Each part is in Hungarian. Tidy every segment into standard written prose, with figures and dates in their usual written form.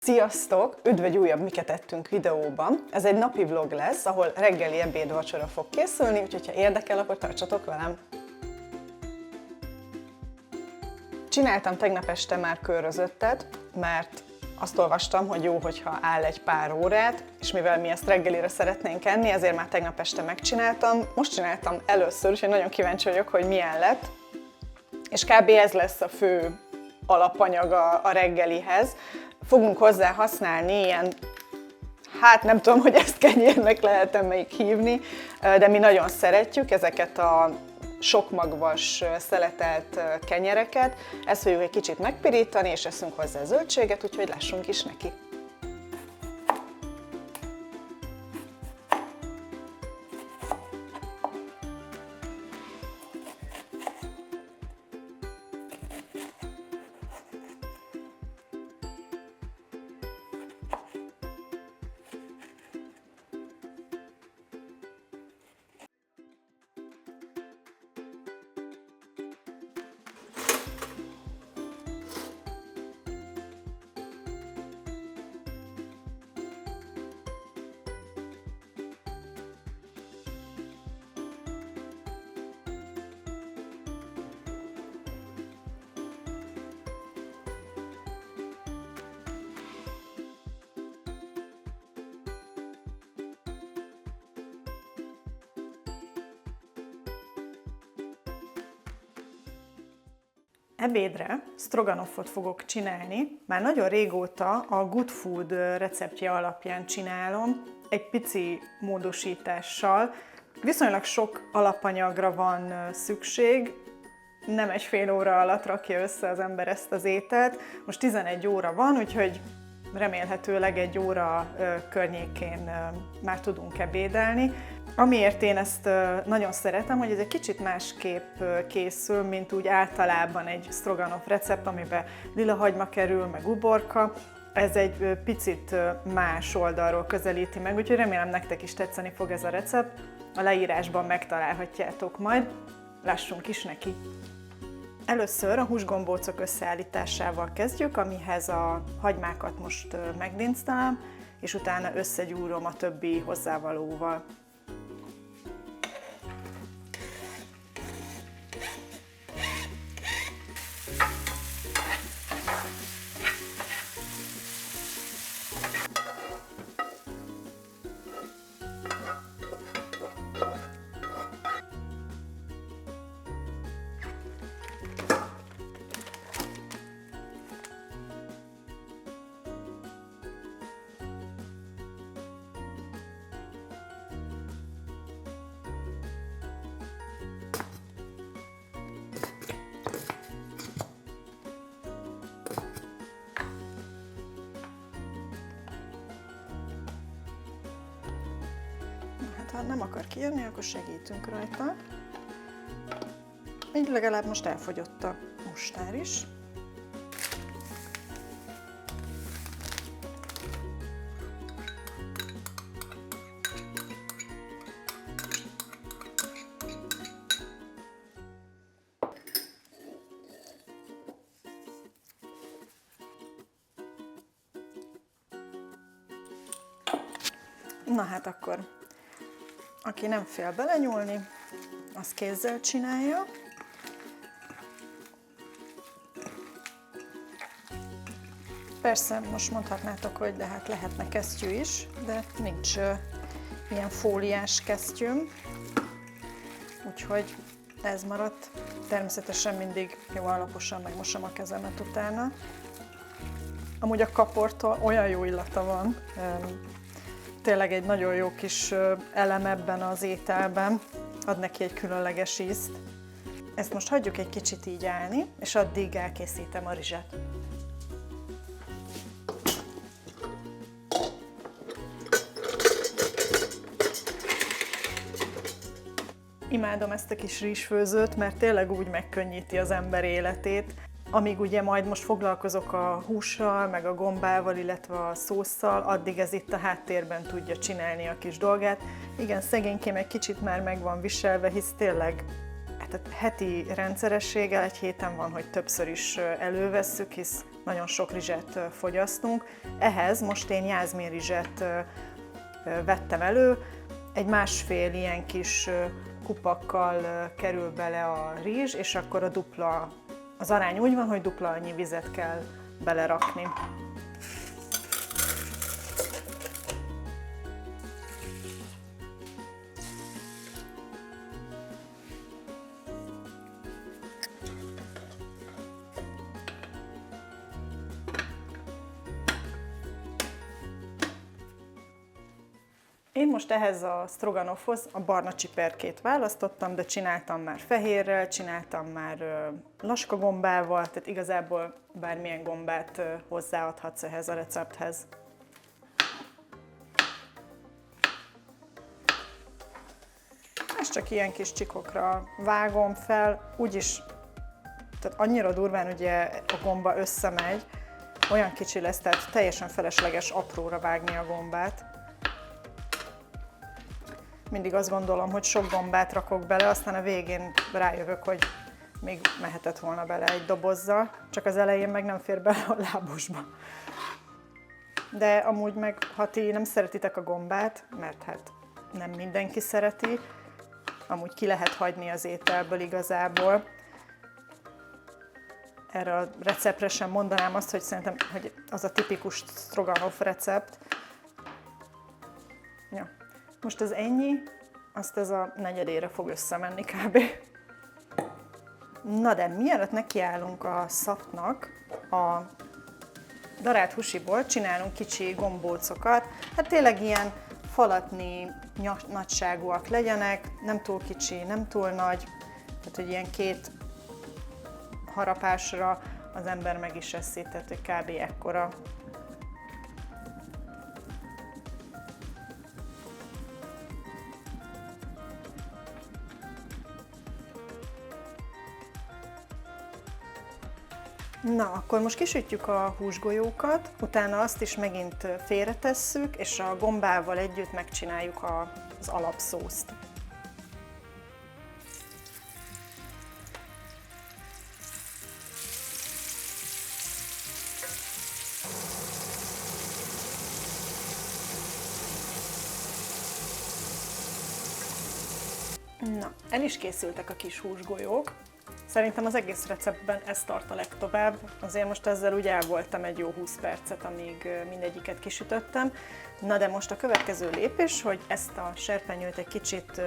Sziasztok! Üdv egy újabb Miket ettünk videóban. Ez egy napi vlog lesz, ahol reggeli, ebéd, vacsora fog készülni, úgyhogy ha érdekel, akkor tartsatok velem! Csináltam tegnap este már körözöttet, mert azt olvastam, hogy jó, hogyha áll egy pár órát, és mivel mi ezt reggelire szeretnénk enni, ezért már tegnap este megcsináltam. Most csináltam először, úgyhogy nagyon kíváncsi vagyok, hogy milyen lett. És kb. Ez lesz a fő alapanyaga a reggelihez. Fogunk hozzá használni ilyen, hát nem tudom, hogy ezt kenyérnek lehet-e még hívni, de mi nagyon szeretjük ezeket a sokmagvas szeletelt kenyereket. Ezt fogjuk egy kicsit megpirítani, és eszünk hozzá zöldséget, úgyhogy lássunk is neki. Ebédre stroganoffot fogok csinálni. Már nagyon régóta a Good Food receptje alapján csinálom, egy pici módosítással. Viszonylag sok alapanyagra van szükség, nem egy fél óra alatt rakja össze az ember ezt az ételt. Most 11 óra van, úgyhogy remélhetőleg egy óra környékén már tudunk ebédelni. Amiért én ezt nagyon szeretem, hogy ez egy kicsit másképp készül, mint úgy általában egy stroganoff recept, amiben lila hagyma kerül, meg uborka. Ez egy picit más oldalról közelíti meg, úgyhogy remélem nektek is tetszeni fog ez a recept. A leírásban megtalálhatjátok majd. Lássunk is neki! Először a húsgombócok összeállításával kezdjük, amihez a hagymákat most meglinctelem, és utána összegyúrom a többi hozzávalóval. Ha nem akar kijönni, akkor segítünk rajta. Így legalább most elfogyott a mustár is. Na hát akkor aki nem fél belenyúlni, az kézzel csinálja. Persze, most mondhatnátok, hogy de hát lehetne kesztyű is, de nincs ilyen fóliás kesztyűm, úgyhogy ez maradt. Természetesen mindig jó alaposan megmosom a kezemet utána. Amúgy a kaportól olyan jó illata van, tényleg egy nagyon jó kis elem ebben az ételben, ad neki egy különleges ízt. Ezt most hagyjuk egy kicsit így állni, és addig elkészítem a rizset. Imádom ezt a kis rizsfőzőt, mert tényleg úgy megkönnyíti az ember életét. Amíg ugye majd most foglalkozok a hússal, meg a gombával, illetve a szósszal, addig ez itt a háttérben tudja csinálni a kis dolgát. Igen, szegénykém egy kicsit már meg van viselve, hisz tényleg tehát heti rendszerességgel, egy héten van, hogy többször is elővesszük, hisz nagyon sok rizset fogyasztunk. Ehhez most én jászmin rizset vettem elő, egy másfél ilyen kis kupakkal kerül bele a rizs, és akkor az arány úgy van, hogy dupla annyi vizet kell belerakni. Én most ehhez a sztroganofhoz a barna csiperkét választottam, de csináltam már fehérrel, csináltam már laska gombával, tehát igazából bármilyen gombát hozzáadhatsz ehhez a recepthez. Ezt csak ilyen kis csikokra vágom fel, úgyis, tehát annyira durván ugye a gomba összemegy, olyan kicsi lesz, tehát teljesen felesleges apróra vágni a gombát. Mindig azt gondolom, hogy sok gombát rakok bele, aztán a végén rájövök, hogy még mehetett volna bele egy dobozzal, csak az elején meg nem fér bele a lábosba. De amúgy meg, ha ti nem szeretitek a gombát, mert hát nem mindenki szereti, amúgy ki lehet hagyni az ételből igazából. Erre a receptre sem mondanám azt, hogy szerintem hogy az a tipikus stroganoff recept. Ja. Most ez ennyi, azt ez a negyedére fog összemenni kb. Na de mielőtt nekiállunk a szapnak, a darált húsiból csinálunk kicsi gombócokat, hát tényleg ilyen falatni nagyságúak legyenek, nem túl kicsi, nem túl nagy, tehát hogy ilyen 2 harapásra az ember meg is eszi, tehát hogy kb. Ekkora. Na, akkor most kisütjük a húsgolyókat, utána azt is megint félretesszük, és a gombával együtt megcsináljuk az alapszószt. Na, el is készültek a kis húsgolyók. Szerintem az egész receptben ez tart a legtovább, azért most ezzel úgy el voltam egy jó 20 percet, amíg mindegyiket kisütöttem. Na de most a következő lépés, hogy ezt a serpenyőt egy kicsit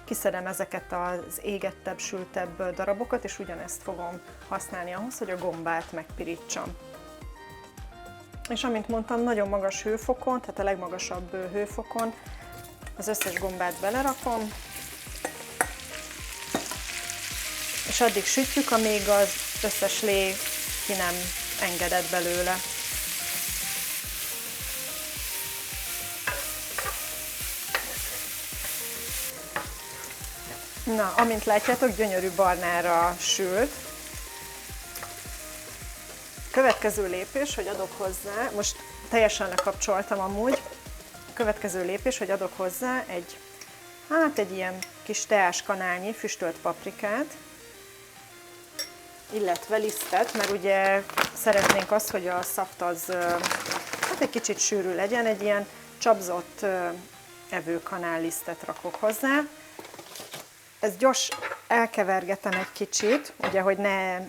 kiszedem ezeket az égettebb, sültebb darabokat, és ugyanezt fogom használni ahhoz, hogy a gombát megpirítsam. És amint mondtam, nagyon magas hőfokon, tehát a legmagasabb hőfokon az összes gombát belerakom, és addig sütjük, amíg az összes lé ki nem engedett belőle. Na, amint látjátok, gyönyörű barnára sült. Következő lépés, hogy adok hozzá, most teljesen lekapcsoltam amúgy, következő lépés, hogy adok hozzá egy ilyen kis teáskanálnyi füstölt paprikát, illetve lisztet, mert ugye szeretnénk azt, hogy a szaft az hát egy kicsit sűrű legyen, egy ilyen csapzott evőkanál lisztet rakok hozzá. Ezt gyors elkevergetem egy kicsit, ugye, hogy ne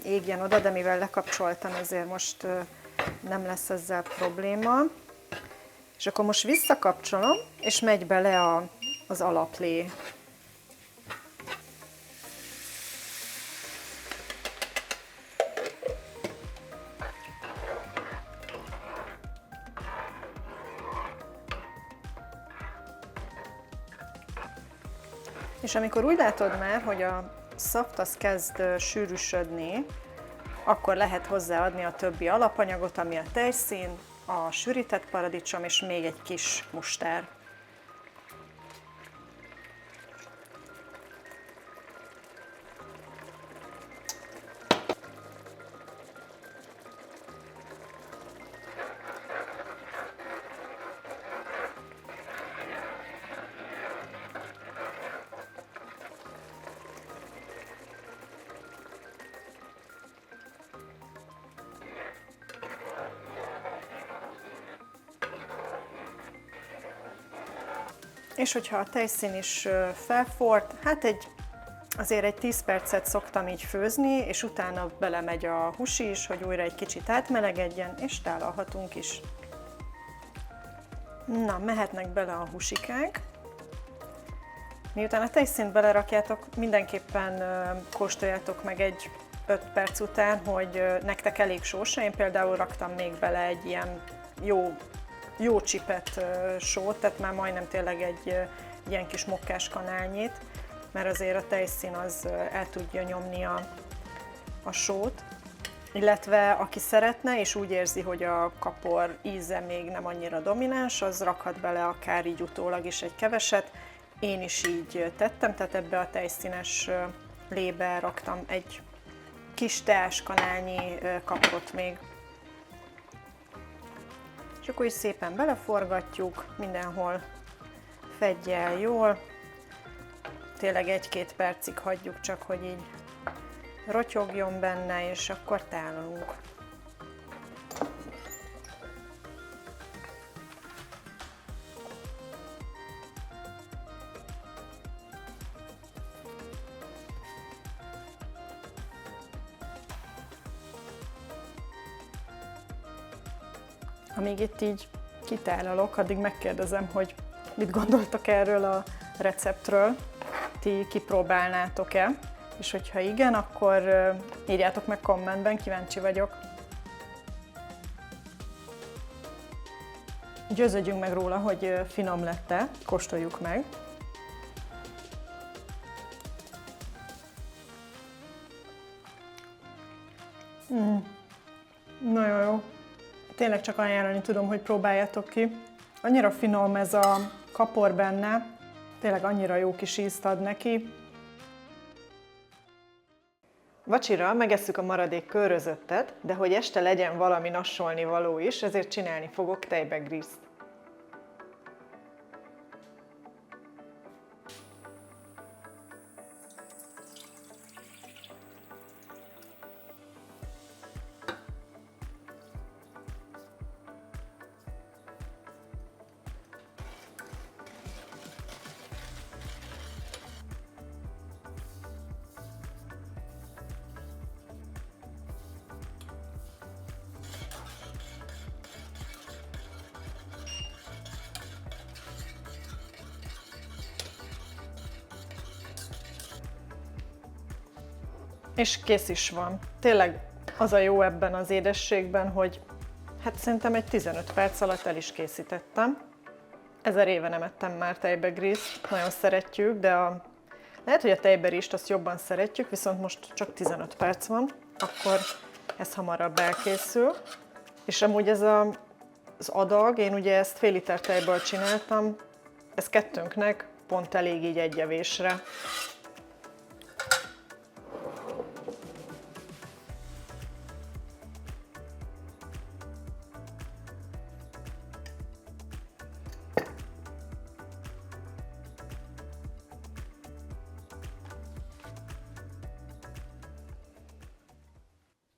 égjen oda, de mivel lekapcsoltam, ezért most nem lesz ezzel probléma. És akkor most visszakapcsolom, és megy bele az alaplé. És amikor úgy látod már, hogy a szaft az kezd sűrűsödni, akkor lehet hozzáadni a többi alapanyagot, ami a tejszín, a sűrített paradicsom és még egy kis mustár. És hogyha a tejszín is felforrt, hát azért egy 10 percet szoktam így főzni, és utána belemegy a hús is, hogy újra egy kicsit átmelegedjen, és tálalhatunk is. Na, mehetnek bele a húsikák. Miután a tejszínt belerakjátok, mindenképpen kóstoljátok meg egy 5 perc után, hogy nektek elég sós. Én például raktam még bele egy ilyen jó csipet sót, tehát már majdnem tényleg egy ilyen kis mokkás kanálnyit, mert azért a tejszín az el tudja nyomni a sót. Illetve aki szeretne, és úgy érzi, hogy a kapor íze még nem annyira domináns, az rakhat bele akár így utólag is egy keveset. Én is így tettem, tehát ebbe a tejszínes lébe raktam egy kis teáskanálnyi kaprot még. És akkor is szépen beleforgatjuk, mindenhol fedje jól. Tényleg 1-2 percig hagyjuk csak, hogy így rotyogjon benne, és akkor tálalunk. Amíg itt így kitálalok, addig megkérdezem, hogy mit gondoltok erről a receptről, ti kipróbálnátok-e, és hogyha igen, akkor írjátok meg kommentben, kíváncsi vagyok. Győződjünk meg róla, hogy finom lett-e, kóstoljuk meg. Nagyon jó. Tényleg csak ajánlani tudom, hogy próbáljátok ki. Annyira finom ez a kapor benne, tényleg annyira jó kis ízt ad neki. Vacsira megesszük a maradék körözöttet, de hogy este legyen valami nassolni való is, ezért csinálni fogok tejbegrízt. És kész is van. Tényleg az a jó ebben az édességben, hogy hát szerintem egy 15 perc alatt el is készítettem. 1000 éve nem ettem már tejbegrízt, nagyon szeretjük, de lehet, hogy a tejberist azt jobban szeretjük, viszont most csak 15 perc van, akkor ez hamarabb elkészül. És amúgy ez az adag, én ugye ezt fél liter tejből csináltam, ez kettőnknek pont elég így egy evésre.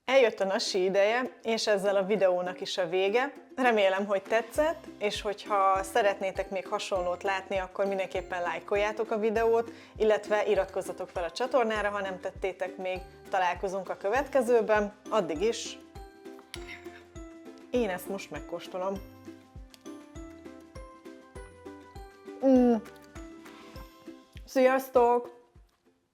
Eljött a nasi ideje, és ezzel a videónak is a vége. Remélem, hogy tetszett, és hogyha szeretnétek még hasonlót látni, akkor mindenképpen lájkoljátok a videót, illetve iratkozzatok fel a csatornára, ha nem tettétek még. Találkozunk a következőben, addig is. Én ezt most megkóstolom. Sziasztok!